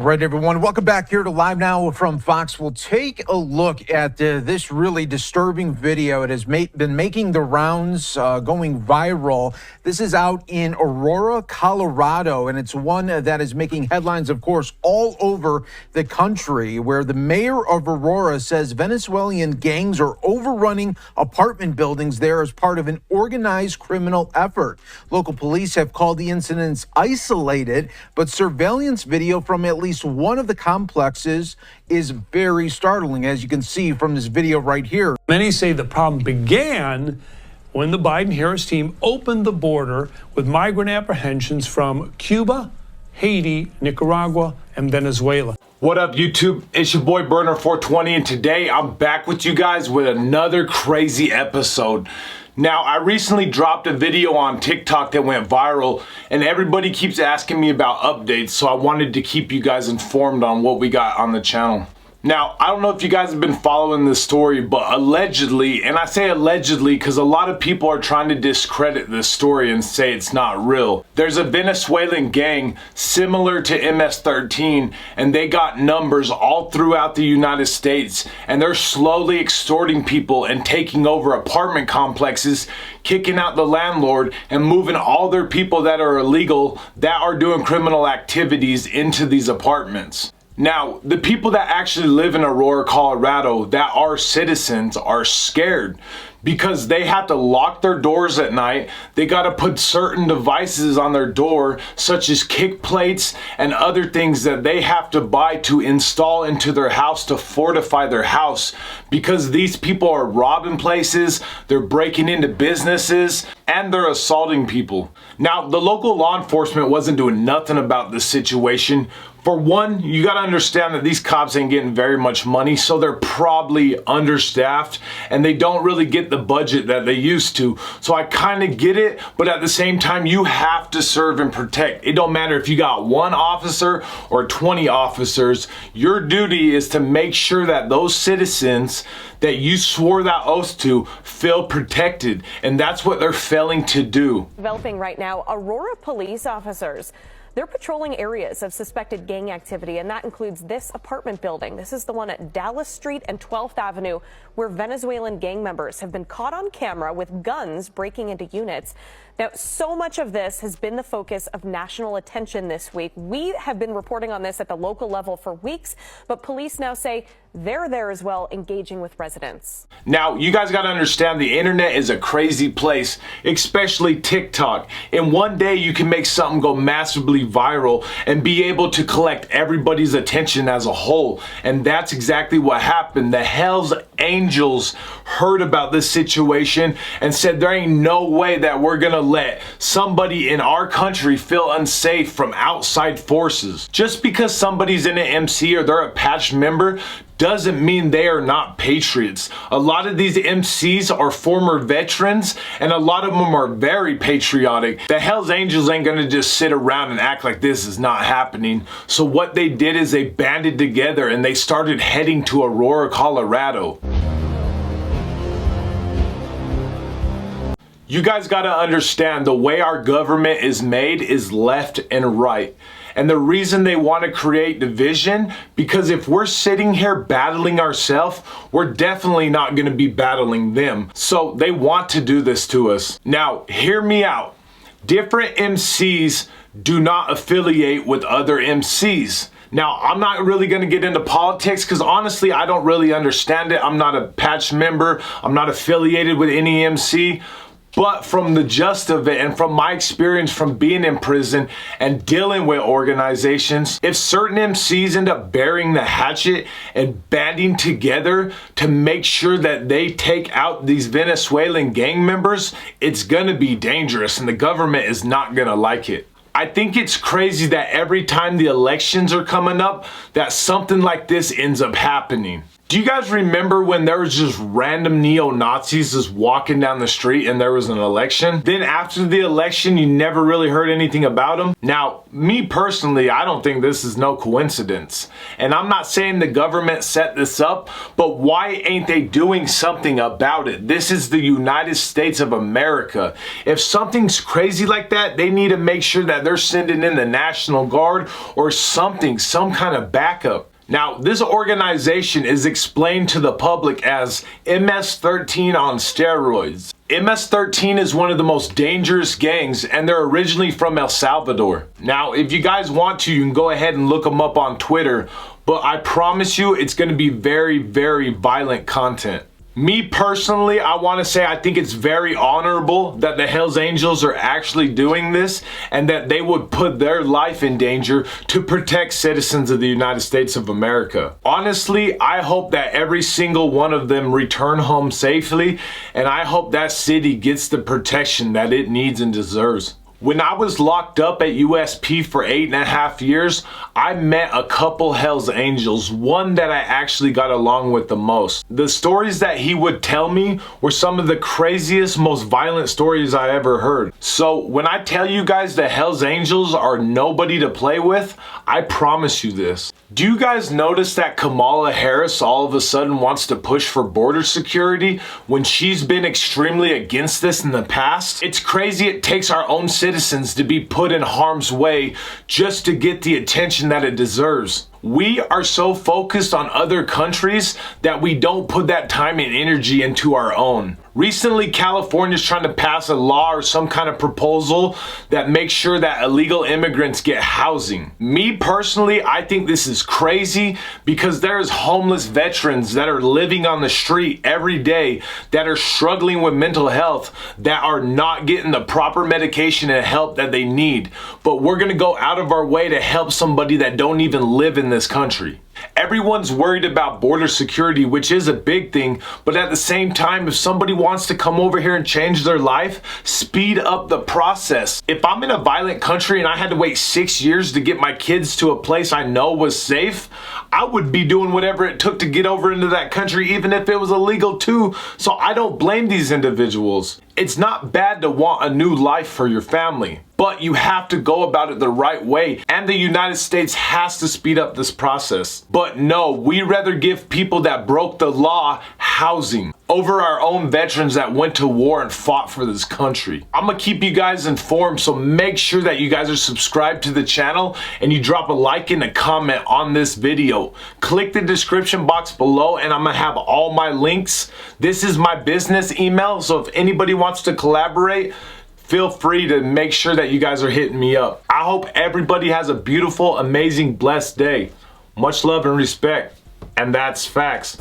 right, everyone. Welcome back here to Live Now from Fox. We'll take a look at this really disturbing video. It has been making the rounds, going viral. This is out in Aurora, Colorado, and it's one that is making headlines, of course, all over the country, where the mayor of Aurora says Venezuelan gangs are overrunning apartment buildings there as part of an organized criminal effort. Local police have called the incidents isolated, but surveillance video from at least one of the complexes is very startling, as you can see from this video right here. Many say the problem began when the Biden-Harris team opened the border with migrant apprehensions from Cuba, Haiti, Nicaragua, and Venezuela. What up, YouTube? It's your boy Burner420, and today I'm back with you guys with another crazy episode. Now, I recently dropped a video on TikTok that went viral, and everybody keeps asking me about updates, so I wanted to keep you guys informed on what we got on the channel. Now, I don't know if you guys have been following this story, but allegedly, and I say allegedly because a lot of people are trying to discredit this story and say it's not real. There's a Venezuelan gang similar to MS-13, and they got numbers all throughout the United States, and they're slowly extorting people and taking over apartment complexes, kicking out the landlord, and moving all their people that are illegal, that are doing criminal activities, into these apartments. Now, the people that actually live in Aurora, Colorado, that are citizens, are scared because they have to lock their doors at night. They got to put certain devices on their door, such as kick plates and other things that they have to buy to install into their house to fortify their house, because these people are robbing places, they're breaking into businesses, and they're assaulting people. Now, the local law enforcement wasn't doing nothing about this situation. For one, you gotta understand that these cops ain't getting very much money, so they're probably understaffed and they don't really get the budget that they used to. So I kind of get it, but at the same time, you have to serve and protect. It don't matter if you got one officer or 20 officers. Your duty is to make sure that those citizens that you swore that oath to feel protected, and that's what they're failing to do. Developing right now, Aurora police officers, they're patrolling areas of suspected gang activity, and that includes this apartment building. This is the one at Dallas Street and 12th Avenue, where Venezuelan gang members have been caught on camera with guns breaking into units. Now, so much of this has been the focus of national attention this week. We have been reporting on this at the local level for weeks, but police now say they're there as well, engaging with residents. Now, you guys got to understand, the internet is a crazy place, especially TikTok. In one day, you can make something go massively viral and be able to collect everybody's attention as a whole. And that's exactly what happened. The Hell's Angels heard about this situation and said there ain't no way that we're gonna let somebody in our country feel unsafe from outside forces. Just because somebody's in an MC or they're a patch member doesn't mean they are not patriots. A lot of these MCs are former veterans, and a lot of them are very patriotic. The Hells Angels ain't gonna just sit around and act like this is not happening. So what they did is they banded together and they started heading to Aurora, Colorado. You guys gotta understand, the way our government is made is left and right. And the reason they want to create division, because if we're sitting here battling ourselves, we're definitely not going to be battling them. So they want to do this to us. Now, hear me out. Different MCs do not affiliate with other MCs. Now, I'm not really going to get into politics because honestly, I don't really understand it. I'm not a patch member. I'm not affiliated with any MC. But from the gist of it and from my experience from being in prison and dealing with organizations, if certain MCs end up burying the hatchet and banding together to make sure that they take out these Venezuelan gang members, it's gonna be dangerous and the government is not gonna like it. I think it's crazy that every time the elections are coming up, that something like this ends up happening. Do you guys remember when there was just random neo-Nazis just walking down the street and there was an election? Then after the election, you never really heard anything about them? Now, me personally, I don't think this is no coincidence. And I'm not saying the government set this up, but why ain't they doing something about it? This is the United States of America. If something's crazy like that, they need to make sure that they're sending in the National Guard or something, some kind of backup. Now, this organization is explained to the public as MS-13 on steroids. MS-13 is one of the most dangerous gangs, and they're originally from El Salvador. Now, if you guys want to, you can go ahead and look them up on Twitter, but I promise you it's going to be very, very violent content. Me personally, I want to say I think it's very honorable that the Hells Angels are actually doing this and that they would put their life in danger to protect citizens of the United States of America. Honestly, I hope that every single one of them return home safely, and I hope that city gets the protection that it needs and deserves. When I was locked up at USP for 8.5 years, I met a couple Hells Angels, one that I actually got along with the most. The stories that he would tell me were some of the craziest, most violent stories I ever heard. So when I tell you guys the Hells Angels are nobody to play with, I promise you this. Do you guys notice that Kamala Harris all of a sudden wants to push for border security when she's been extremely against this in the past? It's crazy it takes our own citizens to be put in harm's way just to get the attention that it deserves. We are so focused on other countries that we don't put that time and energy into our own. Recently, California's trying to pass a law or some kind of proposal that makes sure that illegal immigrants get housing. Me personally, I think this is crazy because there's homeless veterans that are living on the street every day that are struggling with mental health that are not getting the proper medication and help that they need. But we're gonna go out of our way to help somebody that don't even live in this country. Everyone's worried about border security, which is a big thing, but at the same time, if somebody wants to come over here and change their life, speed up the process. If I'm in a violent country and I had to wait 6 years to get my kids to a place I know was safe, I would be doing whatever it took to get over into that country, even if it was illegal too. So I don't blame these individuals. It's not bad to want a new life for your family, but you have to go about it the right way, and the United States has to speed up this process. But no, we rather give people that broke the law housing over our own veterans that went to war and fought for this country. I'm gonna keep you guys informed, so make sure that you guys are subscribed to the channel and you drop a like and a comment on this video. Click the description box below and I'm gonna have all my links. This is my business email, so if anybody wants to collaborate, feel free to make sure that you guys are hitting me up. I hope everybody has a beautiful, amazing, blessed day. Much love and respect, and that's facts.